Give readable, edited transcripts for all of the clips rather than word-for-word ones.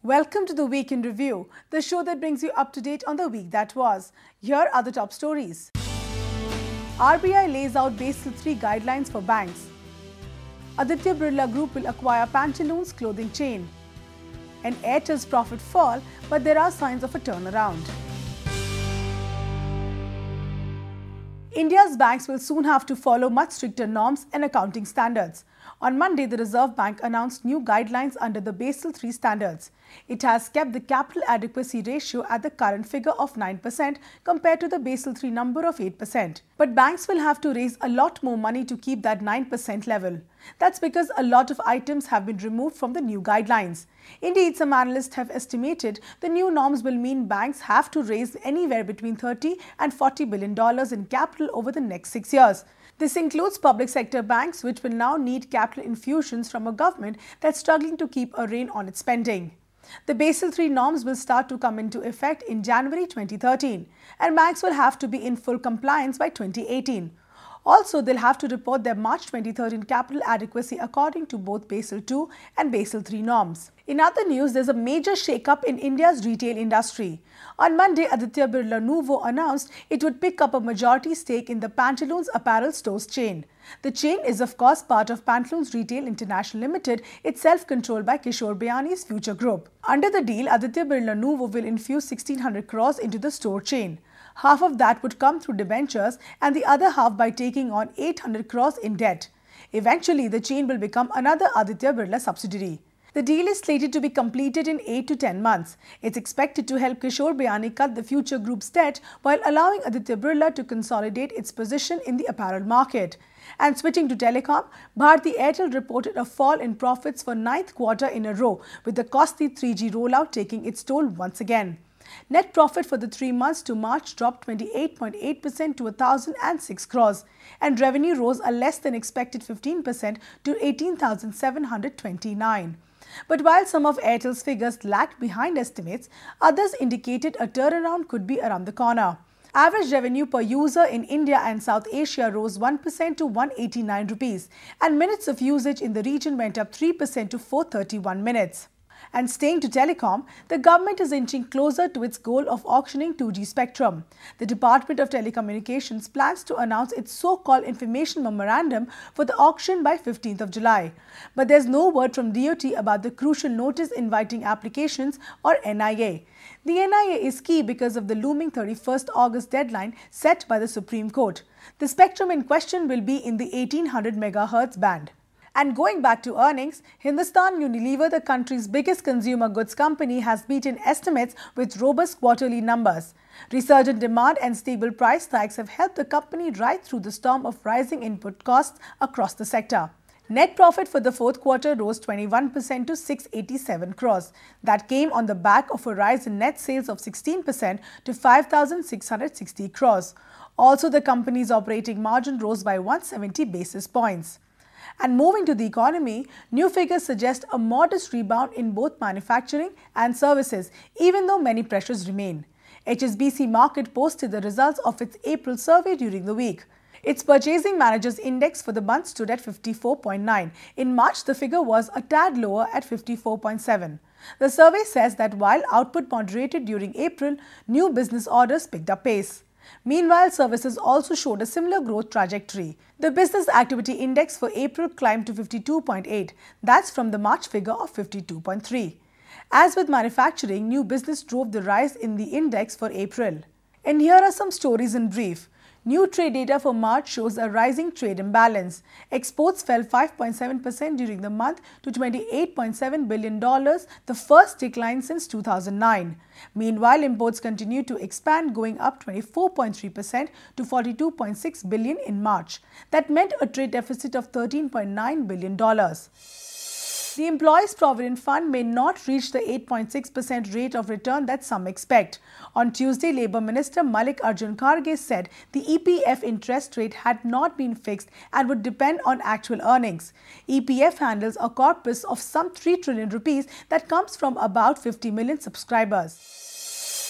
Welcome to the Week in Review, the show that brings you up to date on the week that was. Here are the top stories. RBI lays out Basel III guidelines for banks. Aditya Birla Group will acquire Pantaloons clothing chain. And Airtel's profit fall, but there are signs of a turnaround. India's banks will soon have to follow much stricter norms and accounting standards. On Monday, the Reserve Bank announced new guidelines under the Basel III standards. It has kept the capital adequacy ratio at the current figure of 9% compared to the Basel III number of 8%. But banks will have to raise a lot more money to keep that 9% level. That's because a lot of items have been removed from the new guidelines. Indeed, some analysts have estimated the new norms will mean banks have to raise anywhere between $30 and $40 billion in capital over the next 6 years. This includes public sector banks, which will now need capital infusions from a government that's struggling to keep a rein on its spending. The Basel III norms will start to come into effect in January 2013, and banks will have to be in full compliance by 2018. Also, they'll have to report their March 2013 capital adequacy according to both Basel II and Basel III norms. In other news, there's a major shake-up in India's retail industry. On Monday, Aditya Birla Nuvo announced it would pick up a majority stake in the Pantaloons apparel stores chain. The chain is of course part of Pantaloons Retail International Limited, itself controlled by Kishore Bayani's Future Group. Under the deal, Aditya Birla Nuvo will infuse 1,600 crores into the store chain. Half of that would come through debentures and the other half by taking on 800 crores in debt. Eventually, the chain will become another Aditya Birla subsidiary. The deal is slated to be completed in 8 to 10 months. It's expected to help Kishore Bayani cut the Future Group's debt while allowing Aditya Birla to consolidate its position in the apparel market. And switching to telecom, Bharti Airtel reported a fall in profits for 9th quarter in a row, with the costly 3G rollout taking its toll once again. Net profit for the 3 months to March dropped 28.8% to 1,006 crores, and revenue rose a less than expected 15% to 18,729. But while some of Airtel's figures lagged behind estimates, others indicated a turnaround could be around the corner. Average revenue per user in India and South Asia rose 1% to 189 rupees, and minutes of usage in the region went up 3% to 431 minutes. And staying to telecom, the government is inching closer to its goal of auctioning 2G spectrum. The Department of Telecommunications plans to announce its so-called information memorandum for the auction by 15th of July. But there's no word from DoT about the crucial notice inviting applications or NIA. The NIA is key because of the looming 31st August deadline set by the Supreme Court. The spectrum in question will be in the 1800 MHz band. And going back to earnings, Hindustan Unilever, the country's biggest consumer goods company, has beaten estimates with robust quarterly numbers. Resurgent demand and stable price hikes have helped the company ride through the storm of rising input costs across the sector. Net profit for the fourth quarter rose 21% to 687 crores. That came on the back of a rise in net sales of 16% to 5,660 crores. Also, the company's operating margin rose by 170 basis points. And moving to the economy, new figures suggest a modest rebound in both manufacturing and services, even though many pressures remain. HSBC Market posted the results of its April survey during the week. Its Purchasing Managers Index for the month stood at 54.9. In March, the figure was a tad lower at 54.7. The survey says that while output moderated during April, new business orders picked up pace. Meanwhile, services also showed a similar growth trajectory. The Business Activity Index for April climbed to 52.8. That's from the March figure of 52.3. As with manufacturing, new business drove the rise in the index for April. And here are some stories in brief. New trade data for March shows a rising trade imbalance. Exports fell 5.7% during the month to $28.7 billion, the first decline since 2009. Meanwhile, imports continue to expand, going up 24.3% to $42.6 billion in March. That meant a trade deficit of $13.9 billion. The Employees' Provident Fund may not reach the 8.6% rate of return that some expect. On Tuesday, Labour Minister Malik Arjun Kharge said the EPF interest rate had not been fixed and would depend on actual earnings. EPF handles a corpus of some 3 trillion rupees that comes from about 50 million subscribers.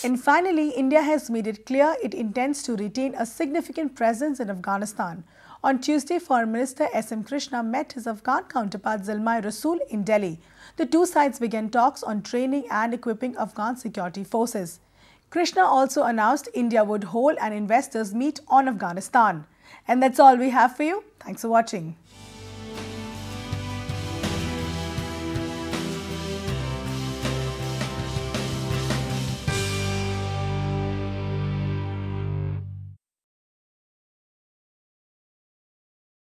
And finally, India has made it clear it intends to retain a significant presence in Afghanistan. On Tuesday, Foreign Minister S.M. Krishna met his Afghan counterpart Zalmay Rasool in Delhi. The two sides began talks on training and equipping Afghan security forces. Krishna also announced India would hold an investors' meet on Afghanistan. And that's all we have for you. Thanks for watching.